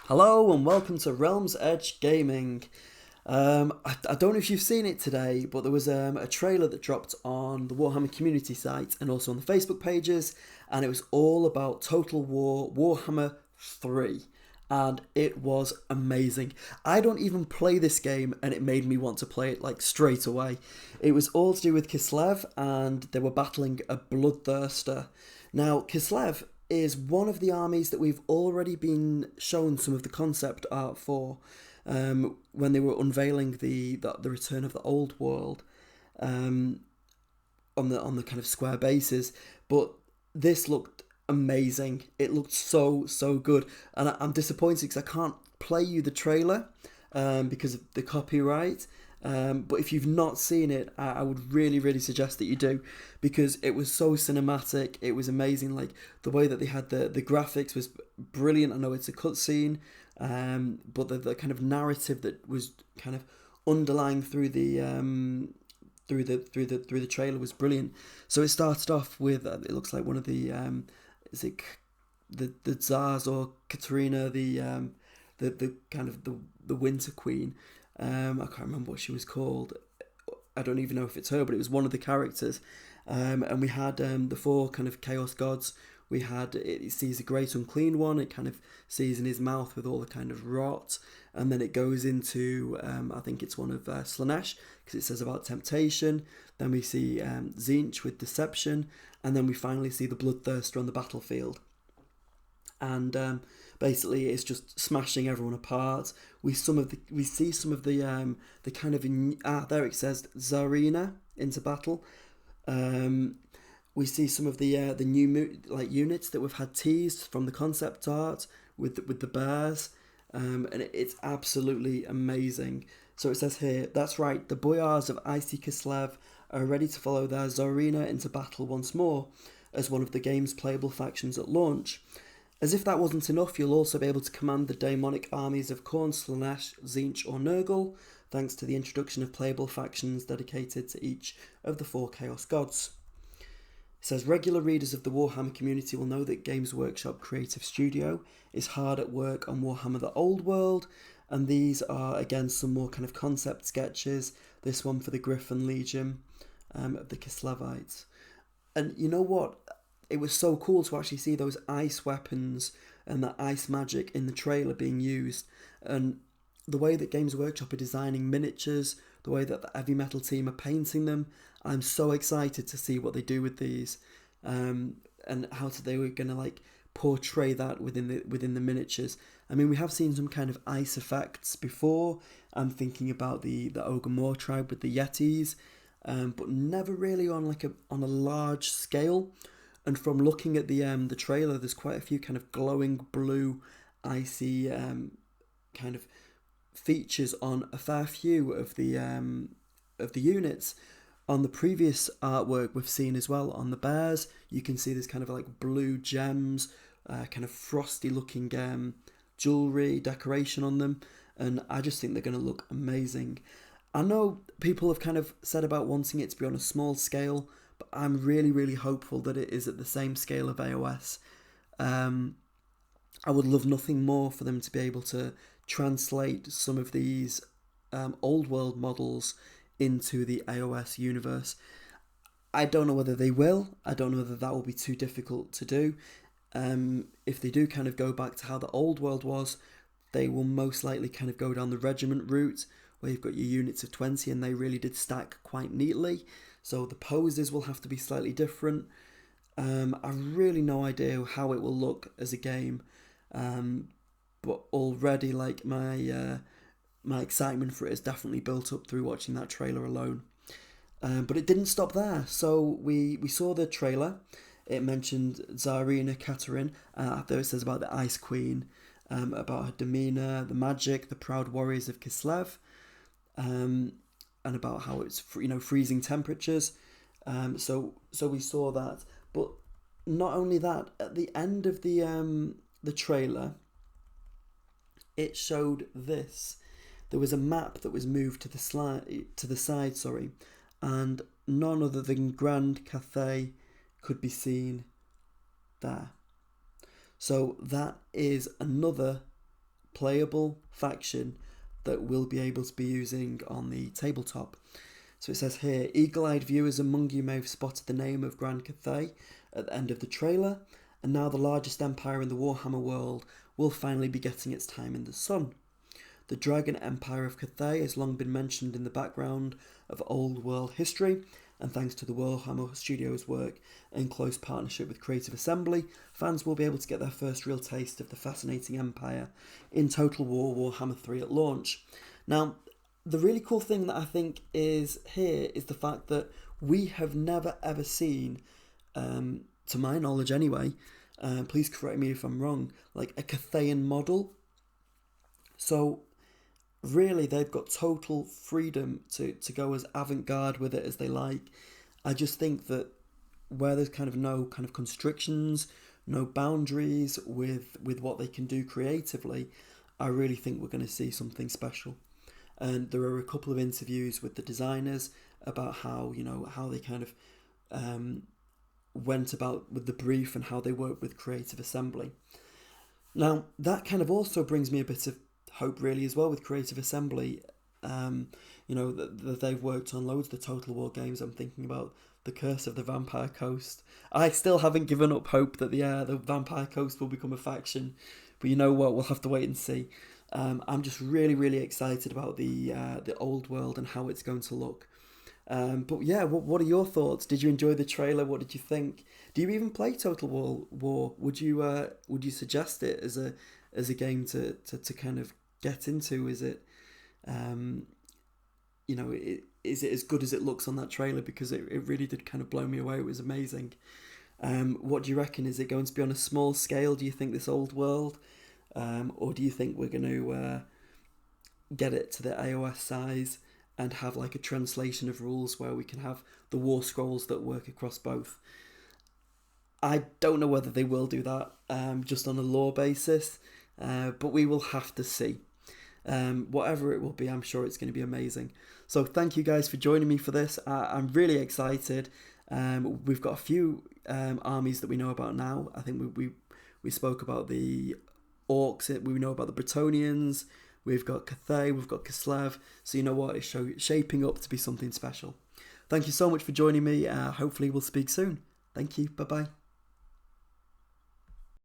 Hello and welcome to Realms Edge Gaming. I don't know if you've seen it today, but there was a trailer that dropped on the Warhammer community site and also on the Facebook pages, and it was all about Total War Warhammer 3. And it was amazing. I don't even play this game, and it made me want to play it like straight away. It was all to do with Kislev, and they were battling a Bloodthirster. Now, Kislev is one of the armies that we've already been shown some of the concept art for when they were unveiling the return of the old world on the kind of square bases. But this looked amazing. It looked so good, and I'm disappointed because I can't play you the trailer because of the copyright. But if you've not seen it, I would really suggest that you do, because it was so cinematic. It was amazing. Like the way that they had the graphics was brilliant. I know it's a cutscene, but the kind of narrative that was kind of underlying through the trailer was brilliant. So it started off with it looks like one of the is it the Tsars or Katerina, the kind of the Winter Queen. I can't remember what she was called. I don't even know if it's her, but it was one of the characters. And we had the four kind of chaos gods. We had it sees the great unclean one. It kind of sees in his mouth with all the kind of rot, and then it goes into I think it's one of Slanesh, because it says about temptation. Then we see Tzeentch with deception, and then we finally see the Bloodthirster on the battlefield. And basically, it's just smashing everyone apart. We see some of the kind of there it says Tsarina into battle. We see some of the new units that we've had teased from the concept art with the bears, and it's absolutely amazing. So it says here, that's right, the boyars of Icy Kislev are ready to follow their Tsarina into battle once more as one of the game's playable factions at launch. As if that wasn't enough, you'll also be able to command the daemonic armies of Khorne, Slanesh, Tzeentch or Nurgle, thanks to the introduction of playable factions dedicated to each of the four Chaos Gods. It says, regular readers of the Warhammer community will know that Games Workshop Creative Studio is hard at work on Warhammer the Old World, and these are, again, some more kind of concept sketches. This one for the Griffin Legion of the Kislevites. And you know what? It was so cool to actually see those ice weapons and that ice magic in the trailer being used, and the way that Games Workshop are designing miniatures, the way that the heavy metal team are painting them. I'm so excited to see what they do with these, and how they were going to like portray that within the miniatures. I mean, we have seen some kind of ice effects before. I'm thinking about the Ogre tribe with the Yetis, but never really on a large scale. And from looking at the trailer, there's quite a few kind of glowing blue, icy kind of features on a fair few of the units. On the previous artwork we've seen as well on the bears, you can see this kind of like blue gems, kind of frosty looking jewellery decoration on them, and I just think they're going to look amazing. I know people have kind of said about wanting it to be on a small scale, but I'm really hopeful that it is at the same scale of AOS. I would love nothing more for them to be able to translate some of these old world models into the AOS universe. I don't know whether they will. I don't know whether that will be too difficult to do. If they do kind of go back to how the old world was, they will most likely kind of go down the regiment route, where you've got your units of 20 and they really did stack quite neatly. So the poses will have to be slightly different. I've really no idea how it will look as a game, but already like my excitement for it is definitely built up through watching that trailer alone. But it didn't stop there. So we saw the trailer. It mentioned Tsarina Katerin. There it says about the Ice Queen, about her demeanour, the magic, the proud warriors of Kislev, and about how it's freezing temperatures. So we saw that. But not only that, at the end of the trailer, it showed this. There was a map that was moved to the side, and none other than Grand Cathay could be seen there. So that is another playable faction that we'll be able to be using on the tabletop. So it says here, eagle-eyed viewers among you may have spotted the name of Grand Cathay at the end of the trailer, and now the largest empire in the Warhammer world will finally be getting its time in the sun. The Dragon Empire of Cathay has long been mentioned in the background of old world history, and thanks to the Warhammer Studios' work in close partnership with Creative Assembly, fans will be able to get their first real taste of the fascinating empire in Total War Warhammer 3 at launch. Now, the really cool thing that I think is here is the fact that we have never ever seen, to my knowledge anyway, please correct me if I'm wrong, like a Cathayan model. So really, they've got total freedom to go as avant-garde with it as they like. I just think that where there's kind of no kind of constrictions, no boundaries with what they can do creatively, I really think we're going to see something special. And there are a couple of interviews with the designers about how, you know, how they kind of went about with the brief and how they worked with Creative Assembly. Now, that kind of also brings me a bit of hope really as well with Creative Assembly. You know, that they've worked on loads of the Total War games. I'm thinking about the Curse of the Vampire Coast. I still haven't given up hope that the Vampire Coast will become a faction, but you know what, we'll have to wait and see. I'm just really excited about the old world and how it's going to look. But yeah, what are your thoughts? Did you enjoy the trailer? What did you think? Do you even play Total War? Would you suggest it as a game to kind of get into? Is it you know, is it as good as it looks on that trailer? Because it really did kind of blow me away. It was amazing. What do you reckon? Is it going to be on a small scale, do you think, this old world? Or do you think we're going to get it to the AOS size and have like a translation of rules where we can have the war scrolls that work across both? I don't know whether they will do that just on a lore basis, but we will have to see. Whatever it will be, I'm sure it's going to be amazing. So thank you guys for joining me for this. I'm really excited. We've got a few armies that we know about now. I think we spoke about the Orcs, we know about the Bretonnians, we've got Cathay, we've got Kislev, so you know what, it's shaping up to be something special. Thank you so much for joining me. Hopefully we'll speak soon. Thank you, bye bye.